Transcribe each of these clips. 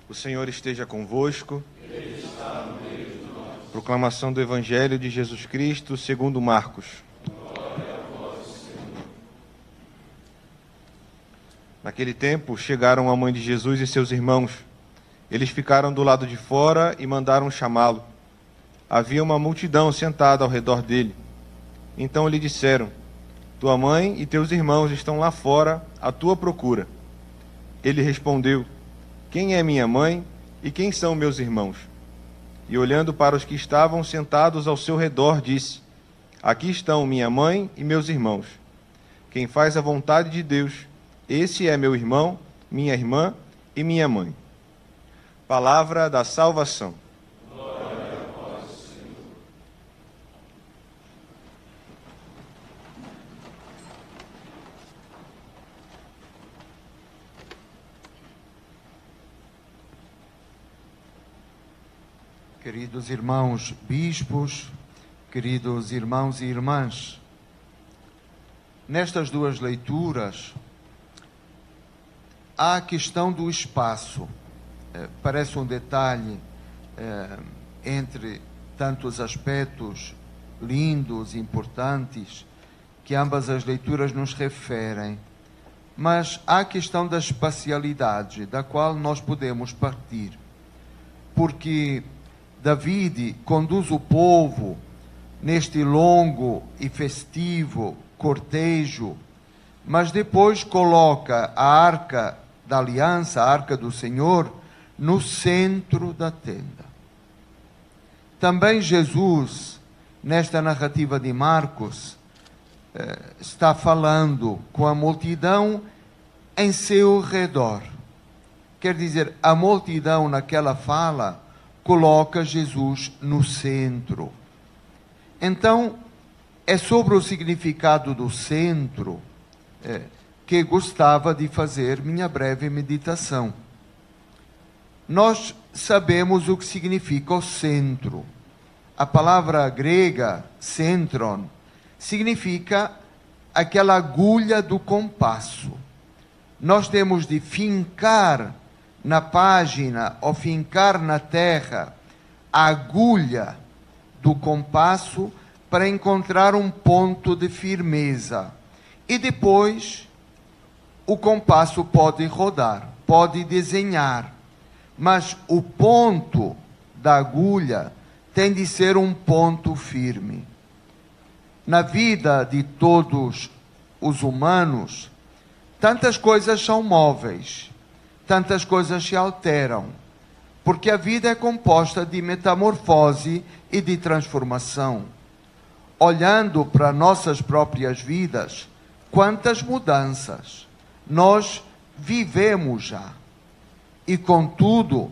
O Senhor esteja convosco. Ele está no meio de nós. Proclamação do Evangelho de Jesus Cristo segundo Marcos. Glória a vós, Senhor. Naquele tempo chegaram a mãe de Jesus e seus irmãos. Eles ficaram do lado de fora e mandaram chamá-lo. Havia uma multidão sentada ao redor dele. Então lhe disseram: tua mãe e teus irmãos estão lá fora à tua procura. Ele respondeu: quem é minha mãe e quem são meus irmãos? E olhando para os que estavam sentados ao seu redor, disse: aqui estão minha mãe e meus irmãos. Quem faz a vontade de Deus, esse é meu irmão, minha irmã e minha mãe. Palavra da salvação. Glória a vós, Senhor. Queridos irmãos bispos, queridos irmãos e irmãs, nestas duas leituras há a questão do espaço. Parece um detalhe entre tantos aspectos lindos e importantes que ambas as leituras nos referem, mas há a questão da espacialidade, da qual nós podemos partir, porque David conduz o povo neste longo e festivo cortejo, mas depois coloca a Arca da Aliança, a Arca do Senhor, no centro da tenda. Também Jesus, nesta narrativa de Marcos, está falando com a multidão em seu redor. Quer dizer, a multidão naquela fala coloca Jesus no centro. Então, é sobre o significado do centro que gostava de fazer minha breve meditação. Nós sabemos o que significa o centro. A palavra grega, centron, significa aquela agulha do compasso. Nós temos de fincar na página ou fincar na terra a agulha do compasso para encontrar um ponto de firmeza. E depois o compasso pode rodar, pode desenhar, mas o ponto da agulha tem de ser um ponto firme. Na vida de todos os humanos, tantas coisas são móveis, tantas coisas se alteram, porque a vida é composta de metamorfose e de transformação. Olhando para nossas próprias vidas, quantas mudanças nós vivemos já. E, contudo,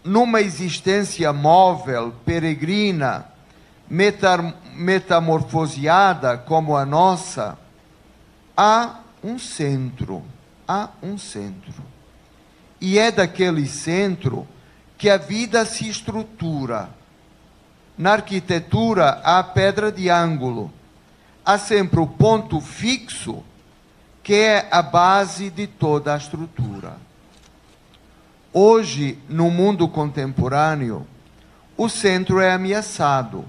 numa existência móvel, peregrina, metamorfoseada como a nossa, há um centro. E é daquele centro que a vida se estrutura. Na arquitetura há a pedra de ângulo. Há sempre o ponto fixo, que é a base de toda a estrutura. Hoje, no mundo contemporâneo, o centro é ameaçado.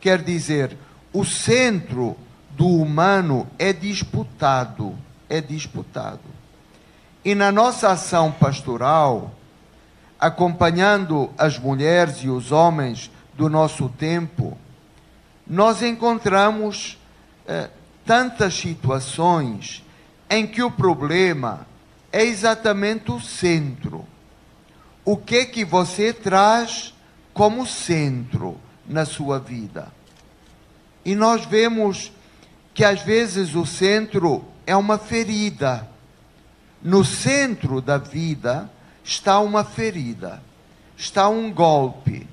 Quer dizer, o centro do humano é disputado. E na nossa ação pastoral, acompanhando as mulheres e os homens do nosso tempo, nós encontramos tantas situações em que o problema é exatamente o centro. O que você traz como centro na sua vida? E nós vemos que às vezes o centro é uma ferida. No centro da vida está uma ferida, está um golpe,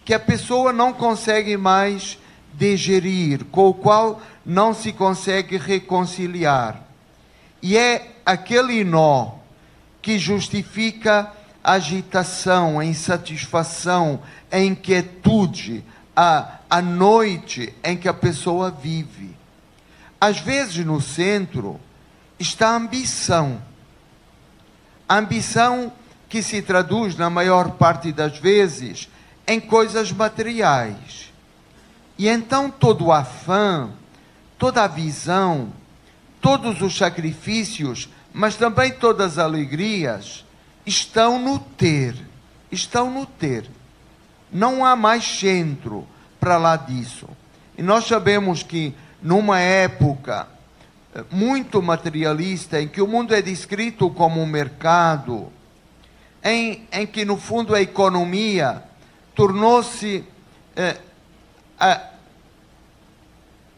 que a pessoa não consegue mais digerir, com o qual não se consegue reconciliar. E é aquele nó que justifica a agitação, a insatisfação, a inquietude, a noite em que a pessoa vive. Às vezes no centro está a ambição. A ambição que se traduz, na maior parte das vezes, em coisas materiais. E então todo o afã, toda a visão, todos os sacrifícios, mas também todas as alegrias, estão no ter. Estão no ter. Não há mais centro para lá disso. E nós sabemos que numa época muito materialista, em que o mundo é descrito como um mercado, em que no fundo a economia tornou-se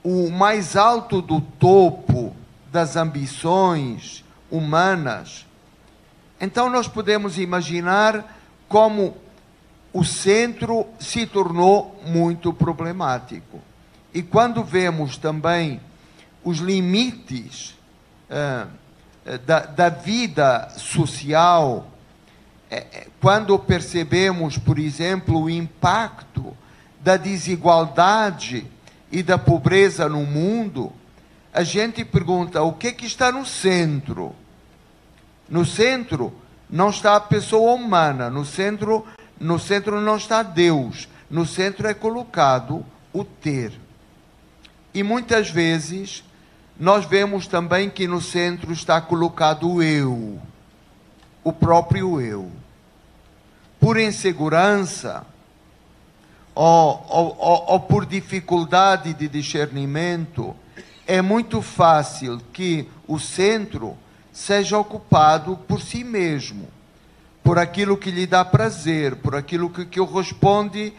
o mais alto do topo das ambições humanas, então nós podemos imaginar como o centro se tornou muito problemático. E quando vemos também os limites da vida social, quando percebemos, por exemplo, o impacto da desigualdade e da pobreza no mundo, a gente pergunta: o que está no centro? No centro não está a pessoa humana, no centro não está Deus, no centro é colocado o ter. E muitas vezes nós vemos também que no centro está colocado o eu, o próprio eu. Por insegurança ou por dificuldade de discernimento, é muito fácil que o centro seja ocupado por si mesmo, por aquilo que lhe dá prazer, por aquilo que corresponde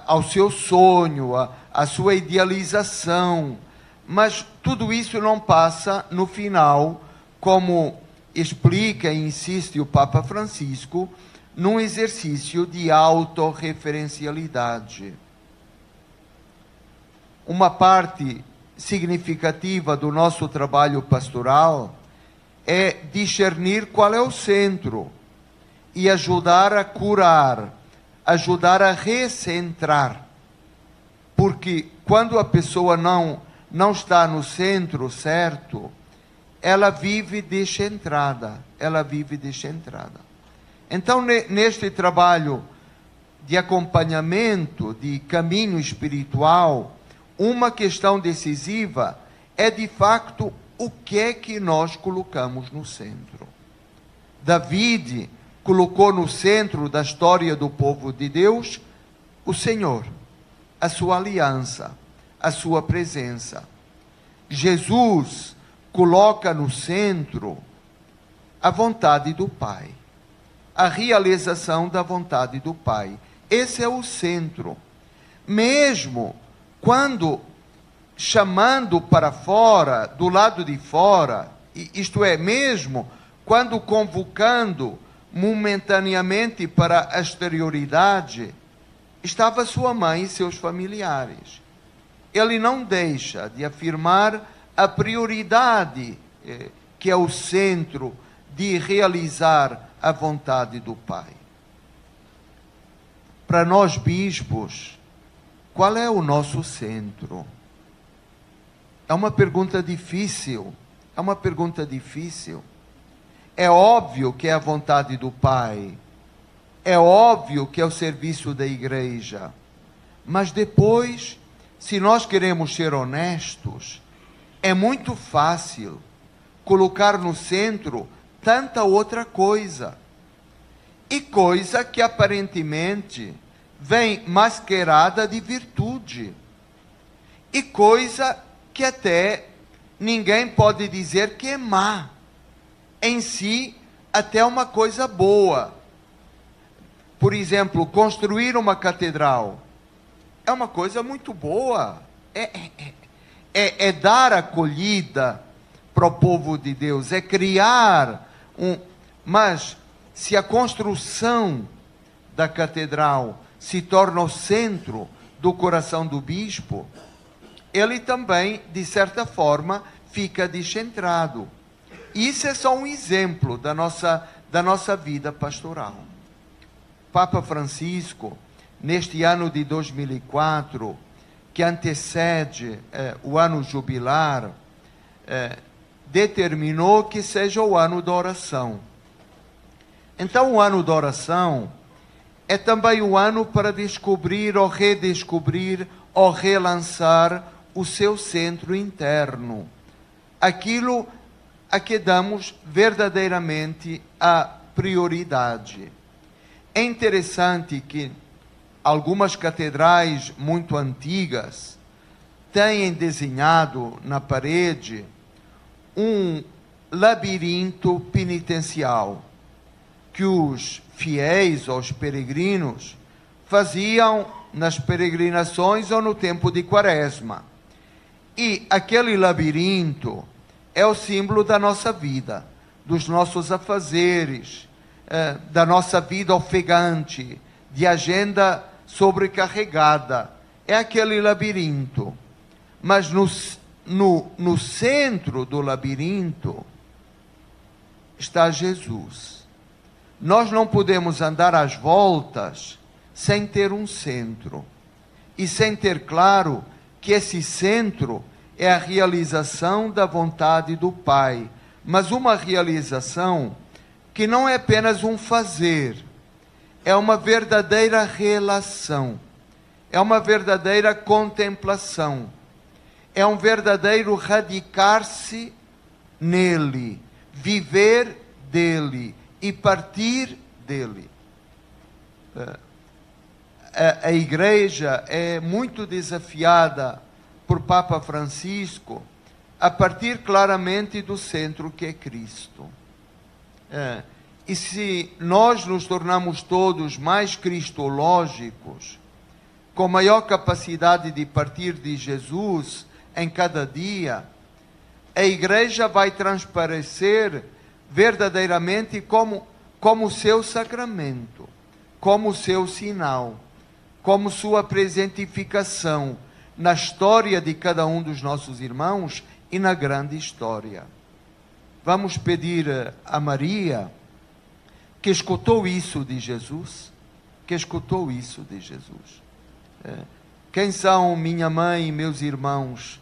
ao seu sonho, à sua idealização. Mas tudo isso não passa, no final, como explica e insiste o Papa Francisco, num exercício de autorreferencialidade. Uma parte significativa do nosso trabalho pastoral é discernir qual é o centro e ajudar a curar, ajudar a recentrar. Porque quando a pessoa não está no centro certo, ela vive descentrada, Então, neste trabalho de acompanhamento, de caminho espiritual, uma questão decisiva é, de facto, o que é que nós colocamos no centro. David colocou no centro da história do povo de Deus o Senhor, a sua aliança, a sua presença. Jesus coloca no centro a vontade do Pai, a realização da vontade do Pai. Esse é o centro. Mesmo quando chamando para fora, do lado de fora, isto é, mesmo quando convocando momentaneamente para a exterioridade, estava sua mãe e seus familiares. Ele não deixa de afirmar a prioridade, que é o centro de realizar a vontade do Pai. Para nós bispos, qual é o nosso centro? É uma pergunta difícil. É óbvio que é a vontade do Pai. É óbvio que é o serviço da igreja. Mas depois, se nós queremos ser honestos, é muito fácil colocar no centro tanta outra coisa. E coisa que aparentemente vem mascarada de virtude. E coisa que até ninguém pode dizer que é má. Em si, até uma coisa boa. Por exemplo, construir uma catedral é uma coisa muito boa. É dar acolhida para o povo de Deus, é criar Mas, se a construção da catedral se torna o centro do coração do bispo, ele também, de certa forma, fica descentrado. Isso é só um exemplo da nossa vida pastoral. Papa Francisco, neste ano de 2004, que antecede o ano jubilar, determinou que seja o ano da oração. Então, o ano da oração é também o ano para descobrir ou redescobrir ou relançar o seu centro interno. Aquilo a que damos verdadeiramente a prioridade. É interessante que algumas catedrais muito antigas têm desenhado na parede um labirinto penitencial que os fiéis, os peregrinos, faziam nas peregrinações ou no tempo de Quaresma. E aquele labirinto é o símbolo da nossa vida, dos nossos afazeres, da nossa vida ofegante, de agenda sobrecarregada. É aquele labirinto. Mas no centro do labirinto está Jesus. Nós não podemos andar às voltas sem ter um centro. E sem ter claro que esse centro é a realização da vontade do Pai. Mas uma realização que não é apenas um fazer, é uma verdadeira relação, é uma verdadeira contemplação, é um verdadeiro radicar-se nele, viver dele e partir dele. A Igreja é muito desafiada por Papa Francisco a partir claramente do centro que é Cristo. E se nós nos tornamos todos mais cristológicos, com maior capacidade de partir de Jesus em cada dia, a Igreja vai transparecer verdadeiramente como seu sacramento, como seu sinal, como sua presentificação na história de cada um dos nossos irmãos e na grande história. Vamos pedir a Maria, que escutou isso de Jesus, Quem são minha mãe e meus irmãos?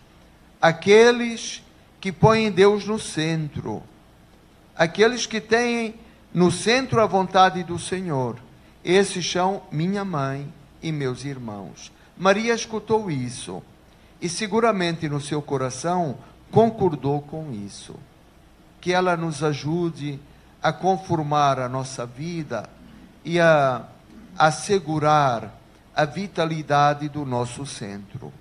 Aqueles que põem Deus no centro, aqueles que têm no centro a vontade do Senhor. Esses são minha mãe e meus irmãos. Maria escutou isso e seguramente no seu coração concordou com isso. Que ela nos ajude a conformar a nossa vida e a assegurar a vitalidade do nosso centro.